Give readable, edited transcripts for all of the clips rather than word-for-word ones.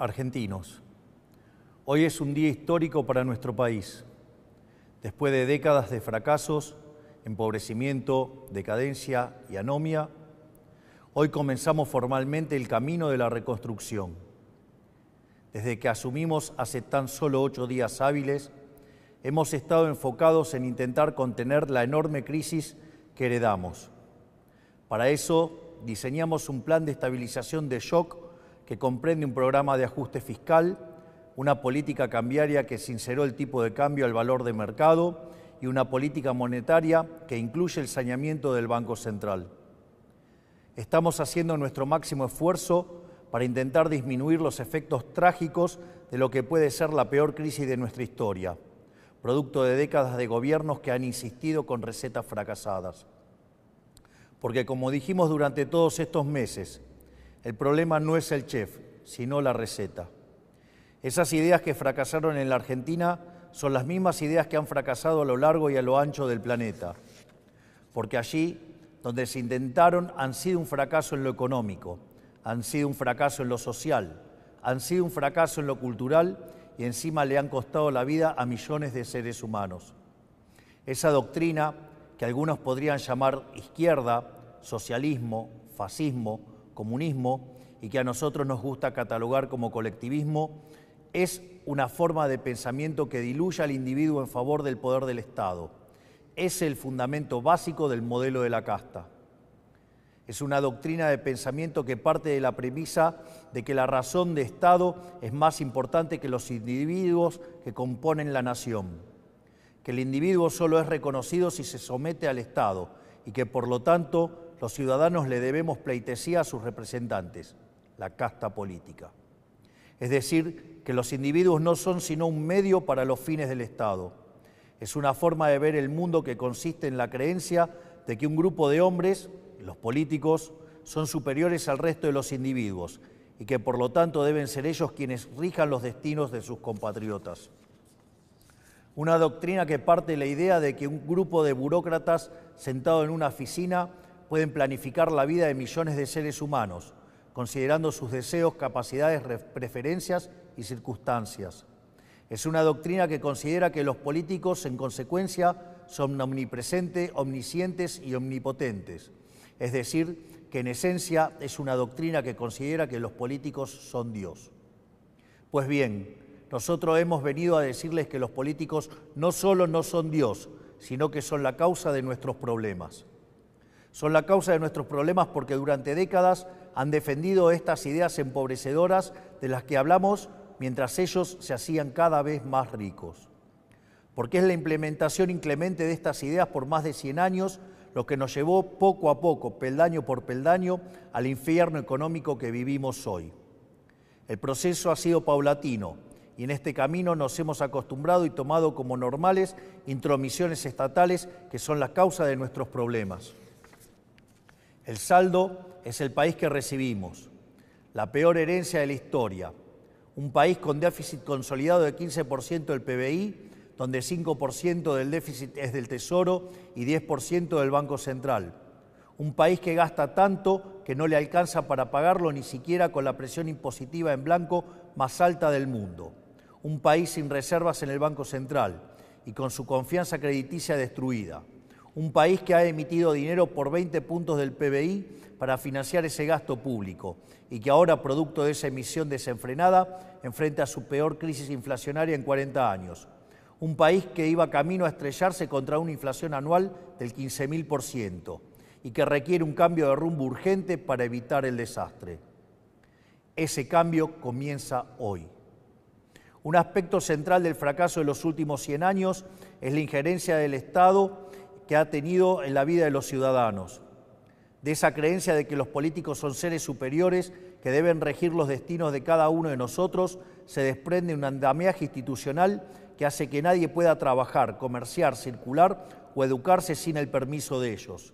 Argentinos, hoy es un día histórico para nuestro país. Después de décadas de fracasos, empobrecimiento, decadencia y anomia, hoy comenzamos formalmente el camino de la reconstrucción. Desde que asumimos hace tan solo 8 días hábiles, hemos estado enfocados en intentar contener la enorme crisis que heredamos. Para eso, diseñamos un plan de estabilización de shock que comprende un programa de ajuste fiscal, una política cambiaria que sinceró el tipo de cambio al valor de mercado y una política monetaria que incluye el saneamiento del Banco Central. Estamos haciendo nuestro máximo esfuerzo para intentar disminuir los efectos trágicos de lo que puede ser la peor crisis de nuestra historia, producto de décadas de gobiernos que han insistido con recetas fracasadas. Porque como dijimos durante todos estos meses, el problema no es el chef, sino la receta. Esas ideas que fracasaron en la Argentina son las mismas ideas que han fracasado a lo largo y a lo ancho del planeta. Porque allí, donde se intentaron, han sido un fracaso en lo económico, han sido un fracaso en lo social, han sido un fracaso en lo cultural y encima le han costado la vida a millones de seres humanos. Esa doctrina, que algunos podrían llamar izquierda, socialismo, fascismo, comunismo, y que a nosotros nos gusta catalogar como colectivismo, es una forma de pensamiento que diluye al individuo en favor del poder del Estado. Es el fundamento básico del modelo de la casta. Es una doctrina de pensamiento que parte de la premisa de que la razón de Estado es más importante que los individuos que componen la nación, que el individuo solo es reconocido si se somete al Estado y que, por lo tanto, los ciudadanos le debemos pleitesía a sus representantes, la casta política. Es decir, que los individuos no son sino un medio para los fines del Estado. Es una forma de ver el mundo que consiste en la creencia de que un grupo de hombres, los políticos, son superiores al resto de los individuos y que por lo tanto deben ser ellos quienes rijan los destinos de sus compatriotas. Una doctrina que parte de la idea de que un grupo de burócratas sentado en una oficina pueden planificar la vida de millones de seres humanos, considerando sus deseos, capacidades, preferencias y circunstancias. Es una doctrina que considera que los políticos, en consecuencia, son omnipresentes, omniscientes y omnipotentes. Es decir, que en esencia es una doctrina que considera que los políticos son Dios. Pues bien, nosotros hemos venido a decirles que los políticos no solo no son Dios, sino que son la causa de nuestros problemas. Son la causa de nuestros problemas porque durante décadas han defendido estas ideas empobrecedoras de las que hablamos mientras ellos se hacían cada vez más ricos. Porque es la implementación inclemente de estas ideas por más de 100 años lo que nos llevó poco a poco, peldaño por peldaño, al infierno económico que vivimos hoy. El proceso ha sido paulatino y en este camino nos hemos acostumbrado y tomado como normales intromisiones estatales que son la causa de nuestros problemas. El saldo es el país que recibimos, la peor herencia de la historia, un país con déficit consolidado de 15% del PBI, donde 5% del déficit es del Tesoro y 10% del Banco Central. Un país que gasta tanto que no le alcanza para pagarlo ni siquiera con la presión impositiva en blanco más alta del mundo. Un país sin reservas en el Banco Central y con su confianza crediticia destruida. Un país que ha emitido dinero por 20 puntos del PBI para financiar ese gasto público y que ahora, producto de esa emisión desenfrenada, enfrenta su peor crisis inflacionaria en 40 años. Un país que iba camino a estrellarse contra una inflación anual del 15.000% y que requiere un cambio de rumbo urgente para evitar el desastre. Ese cambio comienza hoy. Un aspecto central del fracaso de los últimos 100 años es la injerencia del Estado que ha tenido en la vida de los ciudadanos, de esa creencia de que los políticos son seres superiores que deben regir los destinos de cada uno de nosotros, se desprende un andamiaje institucional que hace que nadie pueda trabajar, comerciar, circular o educarse sin el permiso de ellos.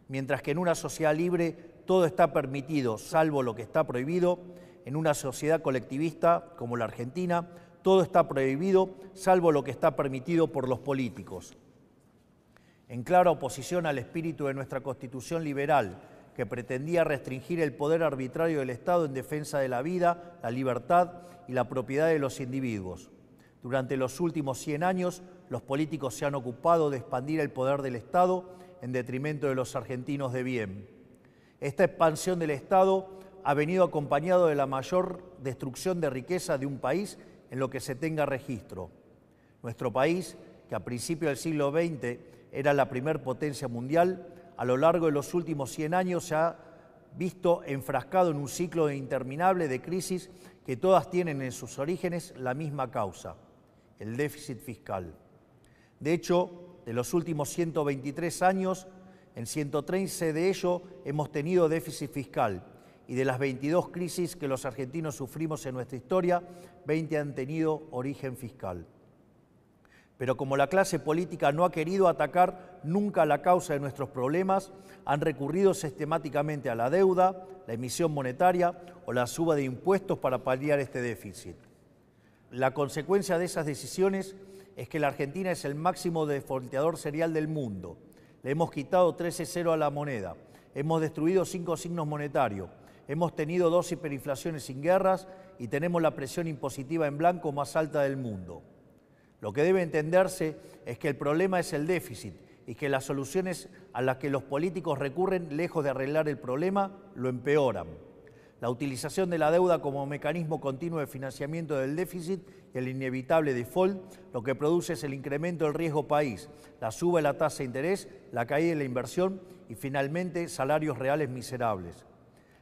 Mientras que en una sociedad libre todo está permitido, salvo lo que está prohibido, en una sociedad colectivista como la Argentina, todo está prohibido, salvo lo que está permitido por los políticos. En clara oposición al espíritu de nuestra Constitución liberal, que pretendía restringir el poder arbitrario del Estado en defensa de la vida, la libertad y la propiedad de los individuos. Durante los últimos 100 años, los políticos se han ocupado de expandir el poder del Estado en detrimento de los argentinos de bien. Esta expansión del Estado ha venido acompañado de la mayor destrucción de riqueza de un país en lo que se tenga registro. Nuestro país, que a principios del siglo XX era la primer potencia mundial, a lo largo de los últimos 100 años se ha visto enfrascado en un ciclo interminable de crisis que todas tienen en sus orígenes la misma causa: el déficit fiscal. De hecho, de los últimos 123 años, en 113 de ellos hemos tenido déficit fiscal, y de las 22 crisis que los argentinos sufrimos en nuestra historia, 20 han tenido origen fiscal. Pero como la clase política no ha querido atacar nunca la causa de nuestros problemas, han recurrido sistemáticamente a la deuda, la emisión monetaria o la suba de impuestos para paliar este déficit. La consecuencia de esas decisiones es que la Argentina es el máximo defaulteador serial del mundo. Le hemos quitado 13 ceros a la moneda, hemos destruido 5 signos monetarios, hemos tenido 2 hiperinflaciones sin guerras y tenemos la presión impositiva en blanco más alta del mundo. Lo que debe entenderse es que el problema es el déficit y que las soluciones a las que los políticos recurren, lejos de arreglar el problema, lo empeoran. La utilización de la deuda como mecanismo continuo de financiamiento del déficit y el inevitable default, lo que produce es el incremento del riesgo país, la suba de la tasa de interés, la caída de la inversión y finalmente salarios reales miserables.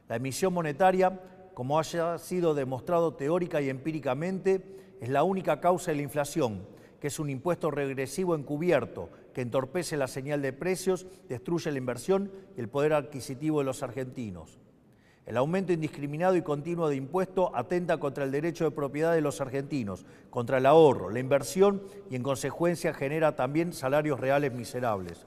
La emisión monetaria, como haya sido demostrado teórica y empíricamente, es la única causa de la inflación, que es un impuesto regresivo encubierto que entorpece la señal de precios, destruye la inversión y el poder adquisitivo de los argentinos. El aumento indiscriminado y continuo de impuestos atenta contra el derecho de propiedad de los argentinos, contra el ahorro, la inversión y en consecuencia genera también salarios reales miserables.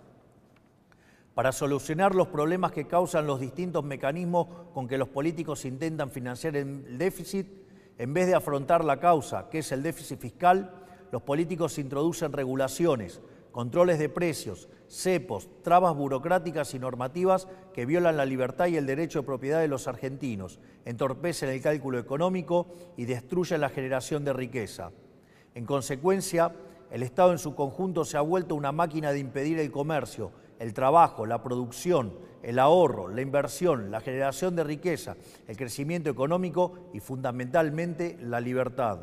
Para solucionar los problemas que causan los distintos mecanismos con que los políticos intentan financiar el déficit, en vez de afrontar la causa, que es el déficit fiscal, los políticos introducen regulaciones, controles de precios, cepos, trabas burocráticas y normativas que violan la libertad y el derecho de propiedad de los argentinos, entorpecen el cálculo económico y destruyen la generación de riqueza. En consecuencia, el Estado en su conjunto se ha vuelto una máquina de impedir el comercio, el trabajo, la producción, el ahorro, la inversión, la generación de riqueza, el crecimiento económico y fundamentalmente la libertad.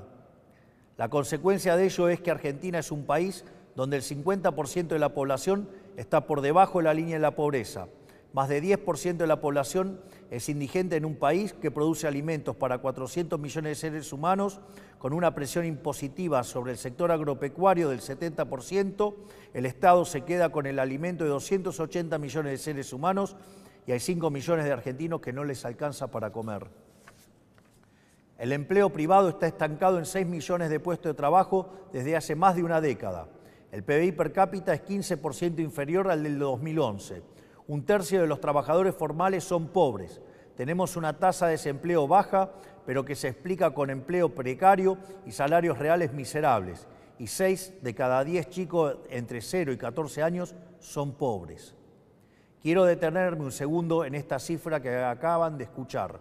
La consecuencia de ello es que Argentina es un país donde el 50% de la población está por debajo de la línea de la pobreza. Más de 10% de la población es indigente en un país que produce alimentos para 400 millones de seres humanos, con una presión impositiva sobre el sector agropecuario del 70%, el Estado se queda con el alimento de 280 millones de seres humanos y hay 5 millones de argentinos que no les alcanza para comer. El empleo privado está estancado en 6 millones de puestos de trabajo desde hace más de una década. El PBI per cápita es 15% inferior al del 2011. Un tercio de los trabajadores formales son pobres. Tenemos una tasa de desempleo baja, pero que se explica con empleo precario y salarios reales miserables. Y 6 de cada 10 chicos entre 0 y 14 años son pobres. Quiero detenerme un segundo en esta cifra que acaban de escuchar.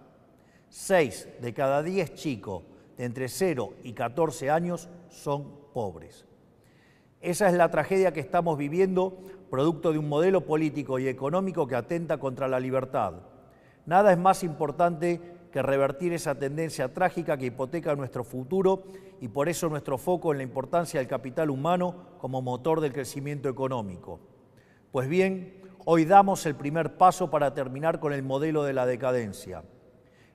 6 de cada 10 chicos de entre 0 y 14 años son pobres. Esa es la tragedia que estamos viviendo, producto de un modelo político y económico que atenta contra la libertad. Nada es más importante que revertir esa tendencia trágica que hipoteca nuestro futuro y por eso nuestro foco en la importancia del capital humano como motor del crecimiento económico. Pues bien, hoy damos el primer paso para terminar con el modelo de la decadencia.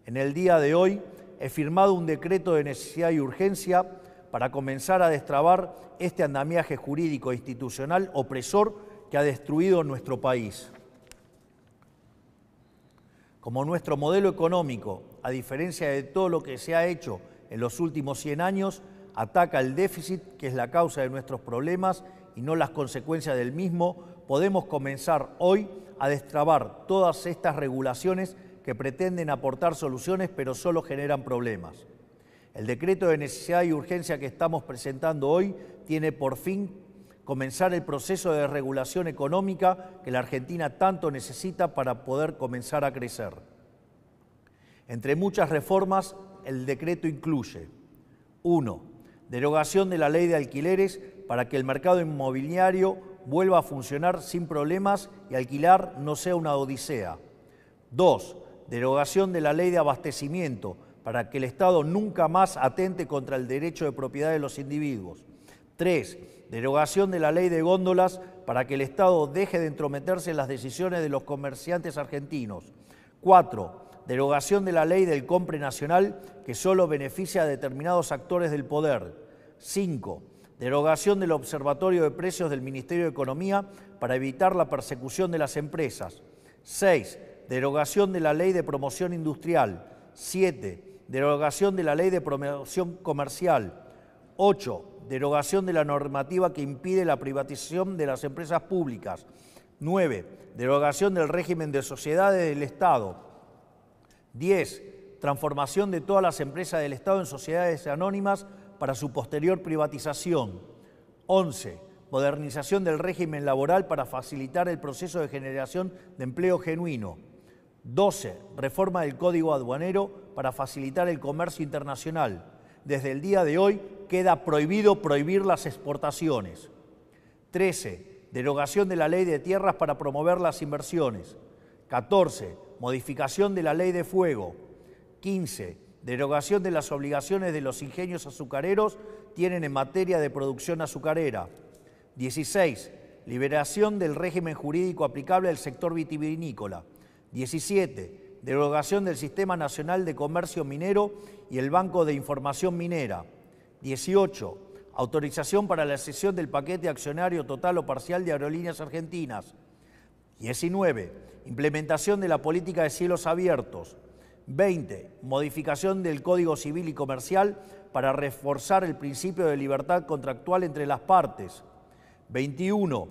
En el día de hoy he firmado un decreto de necesidad y urgencia para comenzar a destrabar este andamiaje jurídico e institucional opresor que ha destruido nuestro país. Como nuestro modelo económico, a diferencia de todo lo que se ha hecho en los últimos 100 años, ataca el déficit, que es la causa de nuestros problemas y no las consecuencias del mismo, podemos comenzar hoy a destrabar todas estas regulaciones que pretenden aportar soluciones pero solo generan problemas. El decreto de necesidad y urgencia que estamos presentando hoy tiene por fin comenzar el proceso de regulación económica que la Argentina tanto necesita para poder comenzar a crecer. Entre muchas reformas, el decreto incluye: 1. Derogación de la ley de alquileres para que el mercado inmobiliario vuelva a funcionar sin problemas y alquilar no sea una odisea. 2. Derogación de la ley de abastecimiento para que el Estado nunca más atente contra el derecho de propiedad de los individuos. 3. Derogación de la ley de góndolas para que el Estado deje de entrometerse en las decisiones de los comerciantes argentinos. 4. Derogación de la ley del compre nacional que solo beneficia a determinados actores del poder. 5. Derogación del Observatorio de Precios del Ministerio de Economía para evitar la persecución de las empresas. 6. Derogación de la Ley de Promoción Industrial. 7. Derogación de la Ley de Promoción Comercial. 8. Derogación de la normativa que impide la privatización de las empresas públicas. 9. Derogación del régimen de sociedades del Estado. 10. Transformación de todas las empresas del Estado en sociedades anónimas para su posterior privatización. 11. Modernización del régimen laboral para facilitar el proceso de generación de empleo genuino. 12. Reforma del Código Aduanero para facilitar el comercio internacional. Desde el día de hoy queda prohibido prohibir las exportaciones. 13. Derogación de la Ley de Tierras para promover las inversiones. 14. Modificación de la Ley de Fuego. 15. Derogación de las obligaciones de los ingenios azucareros tienen en materia de producción azucarera. 16. Liberación del régimen jurídico aplicable al sector vitivinícola. 17. Derogación del Sistema Nacional de Comercio Minero y el Banco de Información Minera. 18. Autorización para la cesión del paquete accionario total o parcial de Aerolíneas Argentinas. 19. Implementación de la política de cielos abiertos. 20. Modificación del Código Civil y Comercial para reforzar el principio de libertad contractual entre las partes. 21.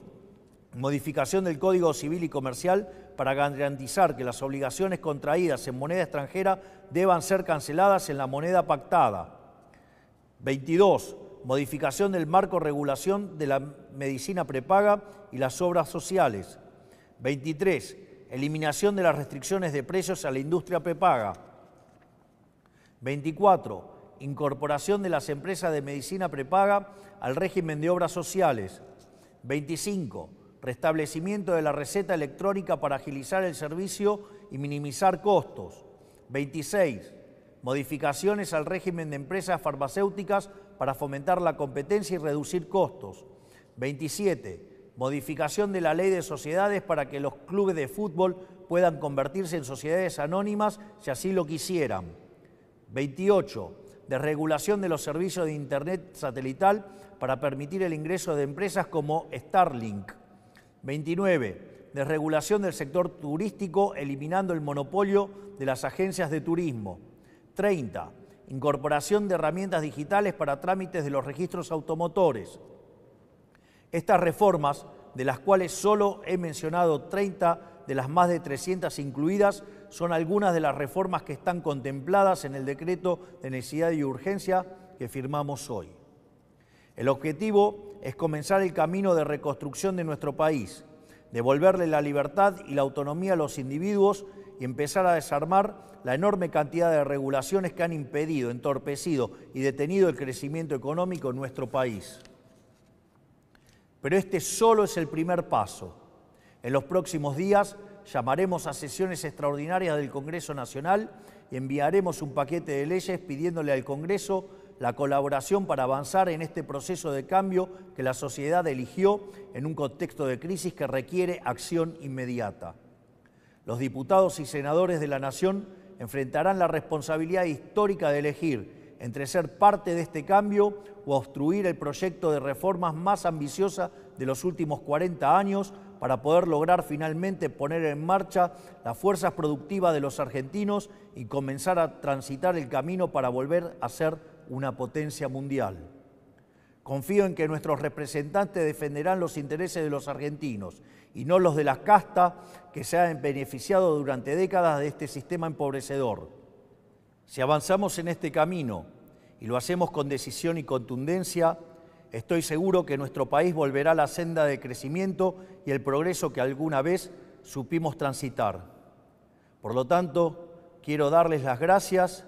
Modificación del Código Civil y Comercial para garantizar que las obligaciones contraídas en moneda extranjera deban ser canceladas en la moneda pactada. 22. Modificación del marco regulación de la medicina prepaga y las obras sociales. 23. Eliminación de las restricciones de precios a la industria prepaga. 24. Incorporación de las empresas de medicina prepaga al régimen de obras sociales. 25. Restablecimiento de la receta electrónica para agilizar el servicio y minimizar costos. 26. Modificaciones al régimen de empresas farmacéuticas para fomentar la competencia y reducir costos. 27. Modificación de la ley de sociedades para que los clubes de fútbol puedan convertirse en sociedades anónimas si así lo quisieran. 28. Desregulación de los servicios de Internet satelital para permitir el ingreso de empresas como Starlink. 29. Desregulación del sector turístico eliminando el monopolio de las agencias de turismo. 30. Incorporación de herramientas digitales para trámites de los registros automotores. Estas reformas, de las cuales solo he mencionado 30 de las más de 300 incluidas, son algunas de las reformas que están contempladas en el decreto de necesidad y urgencia que firmamos hoy. El objetivo es comenzar el camino de reconstrucción de nuestro país, devolverle la libertad y la autonomía a los individuos y empezar a desarmar la enorme cantidad de regulaciones que han impedido, entorpecido y detenido el crecimiento económico en nuestro país. Pero este solo es el primer paso. En los próximos días llamaremos a sesiones extraordinarias del Congreso Nacional y enviaremos un paquete de leyes pidiéndole al Congreso la colaboración para avanzar en este proceso de cambio que la sociedad eligió en un contexto de crisis que requiere acción inmediata. Los diputados y senadores de la Nación enfrentarán la responsabilidad histórica de elegir entre ser parte de este cambio o obstruir el proyecto de reformas más ambiciosa de los últimos 40 años para poder lograr finalmente poner en marcha las fuerzas productivas de los argentinos y comenzar a transitar el camino para volver a ser una potencia mundial. Confío en que nuestros representantes defenderán los intereses de los argentinos y no los de la casta que se han beneficiado durante décadas de este sistema empobrecedor. Si avanzamos en este camino y lo hacemos con decisión y contundencia, Estoy seguro que nuestro país volverá a la senda de crecimiento y el progreso que alguna vez supimos transitar. Por lo tanto, quiero darles las gracias,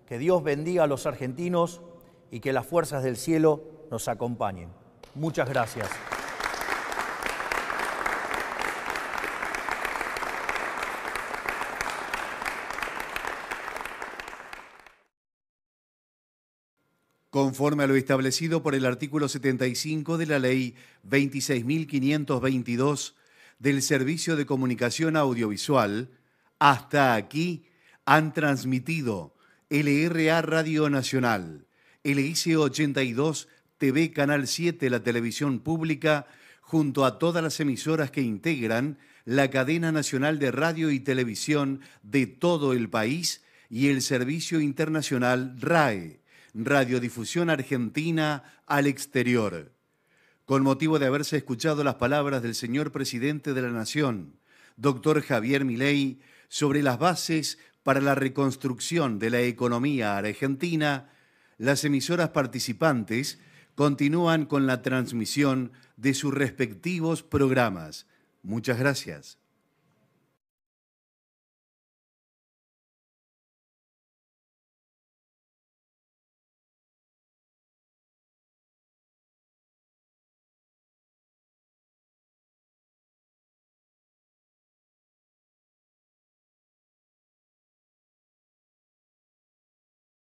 que Dios bendiga a los argentinos y que las fuerzas del cielo nos acompañen. Muchas gracias. Conforme a lo establecido por el artículo 75 de la Ley 26.522 del Servicio de Comunicación Audiovisual, hasta aquí han transmitido LRA Radio Nacional, LIC 82 TV Canal 7, la televisión pública, junto a todas las emisoras que integran la cadena nacional de radio y televisión de todo el país y el servicio internacional RAE, Radiodifusión Argentina al exterior. Con motivo de haberse escuchado las palabras del señor presidente de la Nación, doctor Javier Milei, sobre las bases para la reconstrucción de la economía argentina, las emisoras participantes continúan con la transmisión de sus respectivos programas. Muchas gracias.